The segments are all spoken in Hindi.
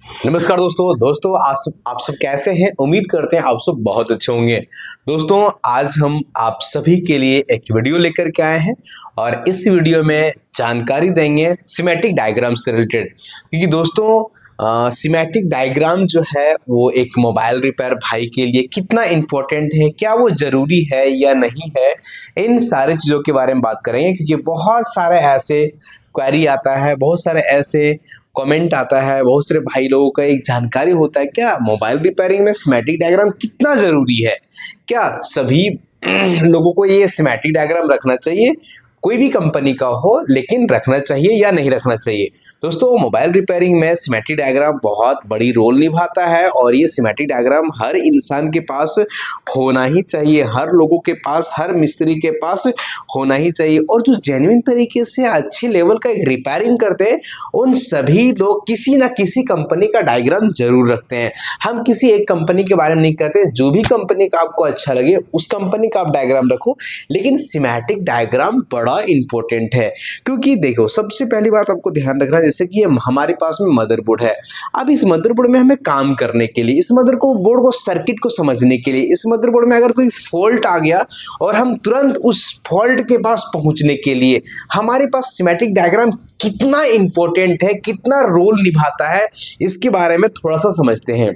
नमस्कार दोस्तों आप सब कैसे हैं। उम्मीद करते हैं आप सब बहुत अच्छे होंगे। दोस्तों आज हम आप सभी के लिए एक वीडियो लेकर के आए हैं और इस वीडियो में जानकारी देंगे सिमेटिक डायग्राम से रिलेटेड। क्योंकि दोस्तों सिमेटिक डायग्राम जो है वो एक मोबाइल रिपेयर भाई के लिए कितना इम्पोर्टेंट है, क्या वो ज़रूरी है या नहीं है, इन सारी चीज़ों के बारे में बात करेंगे। क्योंकि बहुत सारे ऐसे क्वेरी आता है, बहुत सारे ऐसे कमेंट आता है, बहुत सारे भाई लोगों का एक जानकारी होता है क्या मोबाइल रिपेयरिंग में सिमेटिक डायग्राम कितना ज़रूरी है, क्या सभी लोगों को ये सिमेटिक डायग्राम रखना चाहिए, कोई भी कंपनी का हो लेकिन रखना चाहिए या नहीं रखना चाहिए। दोस्तों मोबाइल रिपेयरिंग में सिमेटिक डायग्राम बहुत बड़ी रोल निभाता है और ये सिमेटिक डायग्राम हर इंसान के पास होना ही चाहिए, हर लोगों के पास, हर मिस्त्री के पास होना ही चाहिए। और जो जेन्युइन तरीके से अच्छे लेवल का एक रिपेयरिंग करते हैं उन सभी लोग किसी ना किसी कंपनी का डायग्राम जरूर रखते हैं। हम किसी एक कंपनी के बारे में नहीं कहते, जो भी कंपनी का आपको अच्छा लगे उस कंपनी का आप डायग्राम रखो, लेकिन सिमेटिक डायग्राम बड़ा इंपॉर्टेंट है। क्योंकि देखो सबसे पहली बात आपको ध्यान रखना, जैसे कि हमारे पास में मदरबोर्ड है। अब इस मदरबोर्ड में हमें काम करने के लिए, इस मदरबोर्ड को सर्किट को समझने के लिए, इस मदरबोर्ड में अगर कोई फॉल्ट आ गया और हम तुरंत उस फॉल्ट के पास पहुंचने के लिए हमारे पास सिमेटिक डायग्राम कितना इंपॉर्टेंट है, कितना रोल निभाता है, इसके बारे में थोड़ा सा समझते हैं।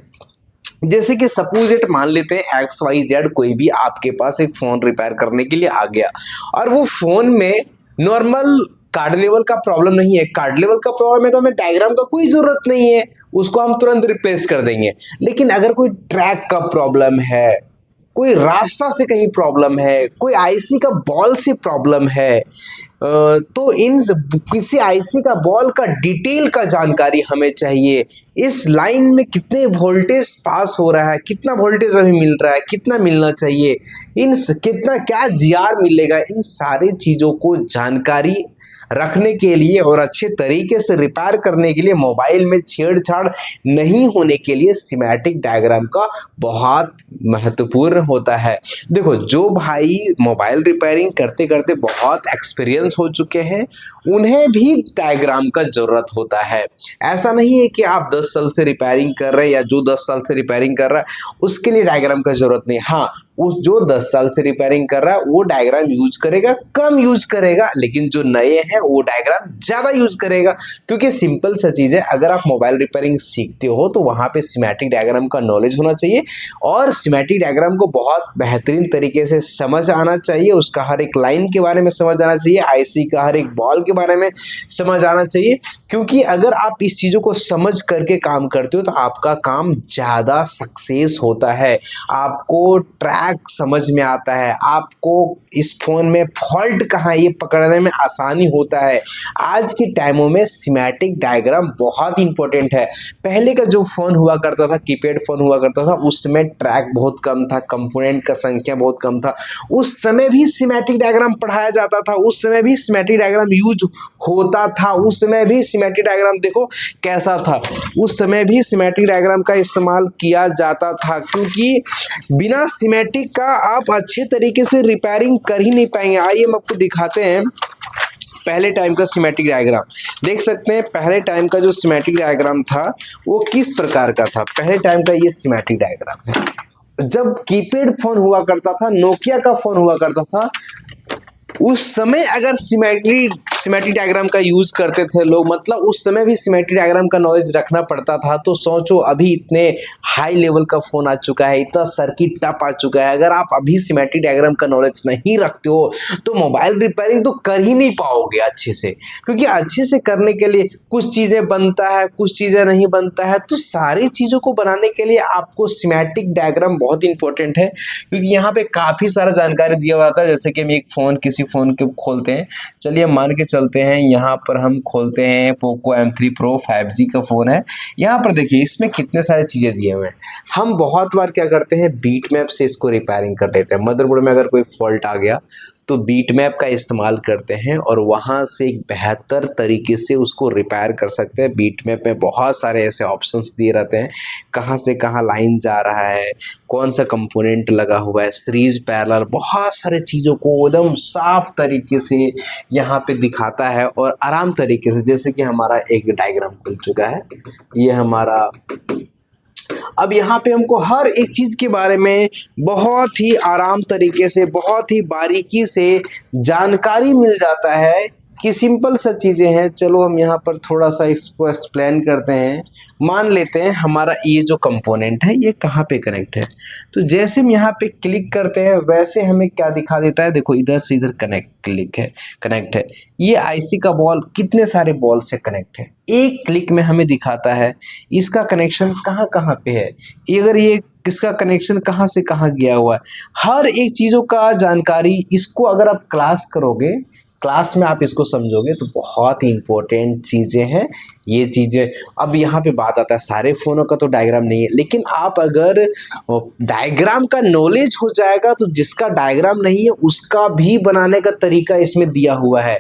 जैसे कि सपोज इट मान लेते हैं XYZ कोई भी आपके पास एक फ़ोन रिपेयर करने के लिए आ गया और वो फ़ोन में नॉर्मल कार्ड लेवल का प्रॉब्लम नहीं है। कार्ड लेवल का प्रॉब्लम है तो हमें डायग्राम का कोई ज़रूरत नहीं है, उसको हम तुरंत रिप्लेस कर देंगे। लेकिन अगर कोई ट्रैक का प्रॉब्लम है, कोई रास्ता से कहीं प्रॉब्लम है, कोई आईसी का बॉल से प्रॉब्लम है, तो इन किसी आईसी का बॉल का डिटेल का जानकारी हमें चाहिए। इस लाइन में कितने वोल्टेज पास हो रहा है, कितना वोल्टेज अभी मिल रहा है, कितना मिलना चाहिए, कितना क्या जीआर मिलेगा, इन सारी चीज़ों को जानकारी रखने के लिए और अच्छे तरीके से रिपेयर करने के लिए, मोबाइल में छेड़छाड़ नहीं होने के लिए सिमेटिक डायग्राम का बहुत महत्वपूर्ण होता है। देखो जो भाई मोबाइल रिपेयरिंग करते करते बहुत एक्सपीरियंस हो चुके हैं उन्हें भी डायग्राम का ज़रूरत होता है। ऐसा नहीं है कि आप 10 साल से रिपेयरिंग कर रहे हैं या जो 10 साल से रिपेयरिंग कर रहा है उसके लिए डायग्राम का ज़रूरत नहीं। हाँ, उस जो 10 साल से रिपेयरिंग कर रहा है वो डायग्राम यूज करेगा, कम यूज करेगा, लेकिन जो नए हैं वो डायग्राम ज़्यादा यूज करेगा। क्योंकि सिंपल सा चीज़ है, अगर आप मोबाइल रिपेयरिंग सीखते हो तो वहाँ पे सिमेटिक डायग्राम का नॉलेज होना चाहिए और सिमेटिक डायग्राम को बहुत बेहतरीन तरीके से समझ आना चाहिए, उसका हर एक लाइन के बारे में समझ आना चाहिए, आईसी का हर एक बॉल के बारे में समझ आना चाहिए। क्योंकि अगर आप इस चीज़ों को समझ करके काम करते हो तो आपका काम ज़्यादा सक्सेस होता है, आपको ट्रैक समझ में आता है, आपको इस फोन में फॉल्ट कहाँ है ये पकड़ने में आसानी होता है। आज के टाइमों में सिमेटिक डायग्राम बहुत इंपॉर्टेंट है। पहले का जो फोन हुआ करता था, कीपैड फोन हुआ करता था, उस समय ट्रैक बहुत कम था, कंपोनेंट का संख्या बहुत कम था, उस समय भी सिमेटिक डायग्राम पढ़ाया जाता था, उस समय भी सिमेटिक डायग्राम यूज होता था, उस समय भी सिमेटिक डायग्राम देखो कैसा था, उस समय भी सिमेटिक डायग्राम का इस्तेमाल किया जाता था। क्योंकि बिना सिमेटिक का आप अच्छे तरीके से रिपेयरिंग कर ही नहीं पाएंगे। आइए हम आपको दिखाते हैं पहले टाइम का सिमेटिक डायग्राम। देख सकते हैं पहले टाइम का जो सिमेटिक डायग्राम था वो किस प्रकार का था। पहले टाइम का ये सिमेटिक डायग्राम है। जब कीपैड फोन हुआ करता था, नोकिया का फोन हुआ करता था, उस समय अगर सिमेटिक डायग्राम का यूज करते थे लोग, मतलब उस समय भी सिमेटिक डायग्राम का नॉलेज रखना पड़ता था। तो सोचो अभी इतने हाई लेवल का फोन आ चुका है, इतना सर्किट टफ आ चुका है, अगर आप अभी सिमेटिक डायग्राम का नॉलेज नहीं रखते हो तो मोबाइल रिपेयरिंग तो कर ही नहीं पाओगे अच्छे से। क्योंकि अच्छे से करने के लिए कुछ चीज़ें बनता है, कुछ चीज़ें नहीं बनता है, तो सारी चीज़ों को बनाने के लिए आपको सिमेटिक डायग्राम बहुत इंपॉर्टेंट है। क्योंकि यहाँ पे काफ़ी सारा जानकारी दिया हुआ था। जैसे कि हम एक फ़ोन किसी फ़ोन के खोलते हैं, चलिए मान के चलते हैं यहाँ पर हम खोलते हैं पोको M3 Pro 5G का फ़ोन है। यहाँ पर देखिए इसमें कितने सारे चीज़ें दिए हुए हैं। हम बहुत बार क्या करते हैं, बीट मैप से इसको रिपेयरिंग कर लेते हैं। मदरबोर्ड में अगर कोई फॉल्ट आ गया तो बीटमैप का इस्तेमाल करते हैं और वहाँ से एक बेहतर तरीके से उसको रिपेयर कर सकते हैं। बीटमैप में बहुत सारे ऐसे ऑप्शंस दिए रहते हैं, कहाँ से कहाँ लाइन जा रहा है, कौन सा कंपोनेंट लगा हुआ है, सीरीज पैरेलल, बहुत सारे चीज़ों को एकदम साफ तरीके से यहाँ पे दिखाता है और आराम तरीके से। जैसे कि हमारा एक डायग्राम खुल चुका है, ये हमारा, अब यहाँ पे हमको हर एक चीज़ के बारे में बहुत ही आराम तरीके से, बहुत ही बारीकी से जानकारी मिल जाता है कि सिंपल सा चीज़ें हैं। चलो हम यहाँ पर थोड़ा सा इसको एक्सप्लेन करते हैं। मान लेते हैं हमारा ये जो कंपोनेंट है ये कहाँ पे कनेक्ट है, तो जैसे हम यहाँ पे क्लिक करते हैं वैसे हमें क्या दिखा देता है, देखो इधर से इधर कनेक्ट है। ये आईसी का बॉल कितने सारे बॉल से कनेक्ट है, एक क्लिक में हमें दिखाता है इसका कनेक्शन कहाँ कहाँ पे है, अगर ये किसका कनेक्शन कहाँ से कहाँ गया हुआ है, हर एक चीज़ों का जानकारी। इसको अगर आप क्लास करोगे, क्लास में आप इसको समझोगे तो बहुत ही इंपॉर्टेंट चीज़ें हैं ये चीज़ें। अब यहाँ पे बात आता है, सारे फ़ोनों का तो डायग्राम नहीं है, लेकिन आप अगर डायग्राम का नॉलेज हो जाएगा तो जिसका डायग्राम नहीं है उसका भी बनाने का तरीका इसमें दिया हुआ है।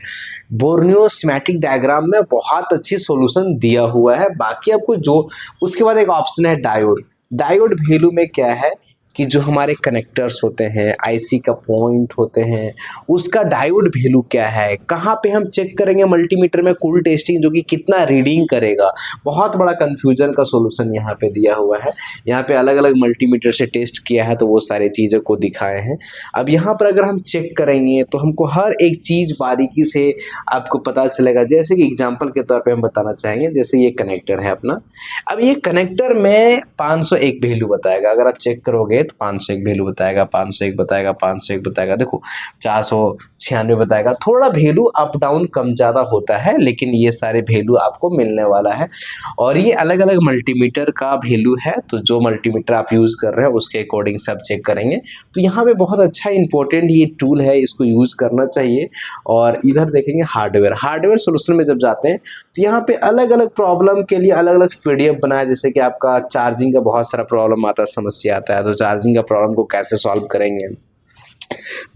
बोर्नियो स्कीमेटिक डायग्राम में बहुत अच्छी सॉल्यूशन दिया हुआ है। बाकी आपको जो, उसके बाद एक ऑप्शन है डायोड। डायोड वैल्यू में क्या है कि जो हमारे कनेक्टर्स होते हैं, आईसी का पॉइंट होते हैं, उसका डायोड वैल्यू क्या है, कहाँ पे हम चेक करेंगे मल्टीमीटर में कूल टेस्टिंग जो कि कितना रीडिंग करेगा। बहुत बड़ा कंफ्यूजन का सॉल्यूशन यहाँ पे दिया हुआ है। यहाँ पे अलग अलग मल्टीमीटर से टेस्ट किया है तो वो सारी चीज़ों को दिखाए हैं। अब यहाँ पर अगर हम चेक करेंगे तो हमको हर एक चीज़ बारीकी से आपको पता चलेगा। जैसे कि एग्जाम्पल के तौर पर हम बताना चाहेंगे, जैसे ये कनेक्टर है अपना, अब ये कनेक्टर में 501 वैल्यू बताएगा। अगर आप चेक करोगे तो 501 वैल्यू बताएगा, 501 बताएगा, 501 बताएगा, देखो 496 बताएगा। थोड़ा वैल्यू अप डाउन कम ज़्यादा होता है, लेकिन ये सारे वैल्यू आपको मिलने वाला है। और ये अलग अलग मल्टीमीटर का वैल्यू है, तो जो मल्टीमीटर आप यूज़ कर रहे हैं उसके अकॉर्डिंग से आप चेक करेंगे। तो यहाँ पे बहुत अच्छा इंपॉर्टेंट ये टूल है, इसको यूज़ करना चाहिए। और इधर देखेंगे हार्डवेयर सोल्यूशन में जब जाते हैं तो यहाँ पे अलग अलग प्रॉब्लम के लिए अलग अलग पीडीएफ बनाया। जैसे कि आपका चार्जिंग का बहुत सारा प्रॉब्लम आता है, समस्या आता है, तो चार्जिंग का प्रॉब्लम को कैसे सॉल्व करेंगे,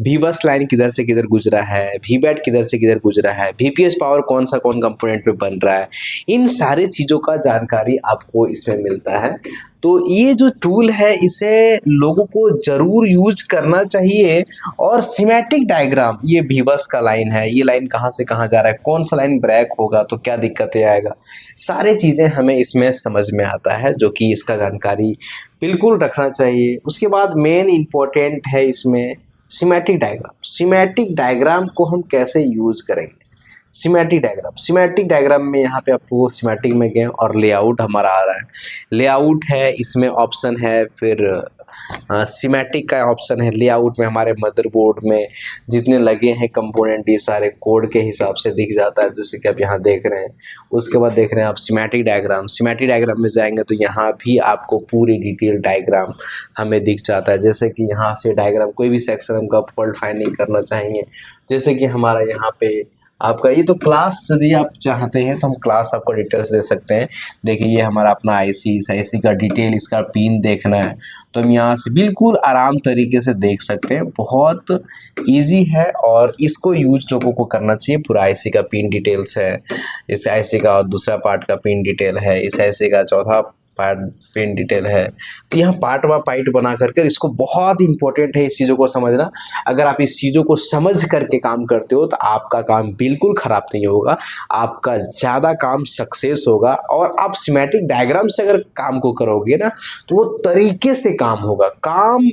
वी बस लाइन किधर से किधर गुजरा है, वी बैट किधर से किधर गुजरा है, वीपीएस पावर कौन कंपोनेंट पे बन रहा है, इन सारे चीज़ों का जानकारी आपको इसमें मिलता है। तो ये जो टूल है इसे लोगों को ज़रूर यूज करना चाहिए। और स्कीमेटिक डायग्राम, ये वी बस का लाइन है, ये लाइन कहाँ से कहाँ जा रहा है, कौन सा लाइन ब्रेक होगा तो क्या दिक्कतें आएगा, सारी चीज़ें हमें इसमें समझ में आता है, जो कि इसका जानकारी बिल्कुल रखना चाहिए। उसके बाद मेन इम्पोर्टेंट है इसमें स्कीमेटिक डायग्राम को हम कैसे यूज करेंगे। स्कीमेटिक डायग्राम में यहाँ पे आपको स्कीमेटिक में गए और लेआउट हमारा आ रहा है, लेआउट है, इसमें ऑप्शन है, फिर स्कीमेटिक का ऑप्शन है। लेआउट में हमारे मदरबोर्ड में जितने लगे हैं कंपोनेंट, ये सारे कोड के हिसाब से दिख जाता है, जैसे कि आप यहाँ देख रहे हैं। उसके बाद देख रहे हैं आप स्कीमेटिक डायग्राम में जाएंगे तो यहाँ भी आपको पूरी डिटेल डायग्राम हमें दिख जाता है। जैसे कि यहाँ से डायग्राम कोई भी सेक्शन हम का फॉल्ट फाइंडिंग करना चाहेंगे, जैसे कि हमारा यहाँ पे आपका ये तो क्लास, यदि आप चाहते हैं तो हम क्लास आपको डिटेल्स दे सकते हैं। देखिए ये हमारा अपना आईसी, इस आईसी का डिटेल, इसका पिन देखना है तो हम यहाँ से बिल्कुल आराम तरीके से देख सकते हैं। बहुत इजी है और इसको यूज लोगों को करना चाहिए। पूरा आईसी का पिन डिटेल्स है, इस आईसी का दूसरा पार्ट का पिन डिटेल है, इस आईसी का चौथा पार्ट पिन डिटेल है। तो यहाँ पार्ट व पाइट बना करके इसको, बहुत इंपॉर्टेंट है इस चीज़ों को समझना। अगर आप इस चीज़ों को समझ करके काम करते हो तो आपका काम बिल्कुल ख़राब नहीं होगा, आपका ज़्यादा काम सक्सेस होगा। और आप स्कीमेटिक डायग्राम से अगर काम को करोगे ना तो वो तरीके से काम होगा। काम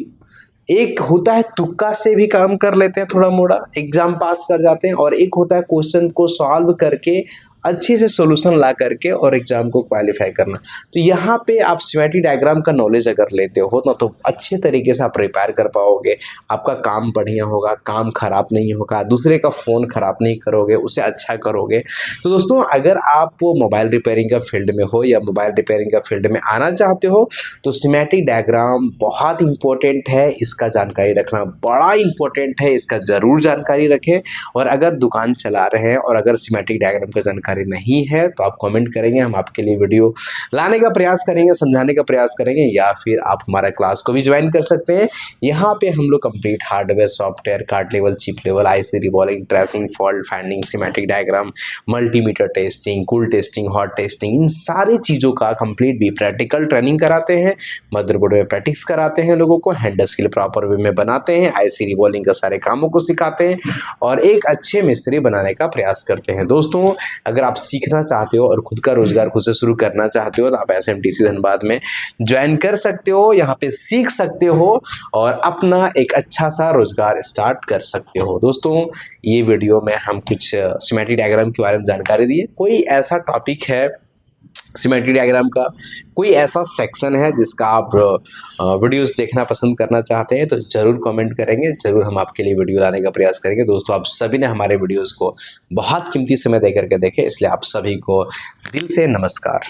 एक होता है तुक्का से भी काम कर लेते हैं, थोड़ा मोड़ा एग्जाम पास कर जाते हैं, और एक होता है क्वेश्चन को सॉल्व करके अच्छे से सॉल्यूशन ला करके और एग्जाम को क्वालिफाई करना। तो यहाँ पे आप स्कीमेटिक डायग्राम का नॉलेज अगर लेते हो ना तो अच्छे तरीके से आप प्रिपेयर कर पाओगे, आपका काम बढ़िया होगा, काम खराब नहीं होगा, दूसरे का फ़ोन ख़राब नहीं करोगे, उसे अच्छा करोगे। तो दोस्तों अगर आप मोबाइल रिपेयरिंग का फील्ड में हो या मोबाइल रिपेयरिंग का फील्ड में आना चाहते हो तो स्कीमेटिक डायग्राम बहुत इंपॉर्टेंट है, इसका जानकारी रखना बड़ा इंपॉर्टेंट है, इसका ज़रूर जानकारी रखें। और अगर दुकान चला रहे हैं और अगर स्कीमेटिक डायग्राम का जानकारी जानकारी नहीं है तो आप कमेंट करेंगे, हम आपके लिए वीडियो लाने का प्रयास करेंगे, समझाने का प्रयास करेंगे, या फिर आप हमारा क्लास को भी ज्वाइन कर सकते हैं। यहाँ पे हम लोग complete hardware, software, card level, chip level, IC reballing, tracing, fault finding, schematic diagram, multimeter testing, cool testing, hot testing, इन सारी चीज़ों का कंप्लीट भी प्रैक्टिकल ट्रेनिंग कराते हैं। मदरबोर्ड में प्रैक्टिस कराते हैं, लोगों को हैंड स्किल प्रॉपर वे में बनाते हैं, आईसी रिबॉलिंग का सारे कामों को सिखाते हैं और एक अच्छे मिस्त्री बनाने का प्रयास करते हैं। दोस्तों, अगर आप सीखना चाहते हो और खुद का रोजगार खुद से शुरू करना चाहते हो तो आप SMTC धनबाद में ज्वाइन कर सकते हो, यहाँ पे सीख सकते हो और अपना एक अच्छा सा रोजगार स्टार्ट कर सकते हो। दोस्तों, ये वीडियो में हम कुछ सिमेट्रिक डायग्राम के बारे में जानकारी दी है। कोई ऐसा टॉपिक है सिमेट्रिक डायग्राम का, कोई ऐसा सेक्शन है जिसका आप वीडियोस देखना पसंद करना चाहते हैं तो ज़रूर कमेंट करेंगे, ज़रूर हम आपके लिए वीडियो लाने का प्रयास करेंगे। दोस्तों, आप सभी ने हमारे वीडियोस को बहुत कीमती समय दे करके देखे, इसलिए आप सभी को दिल से नमस्कार।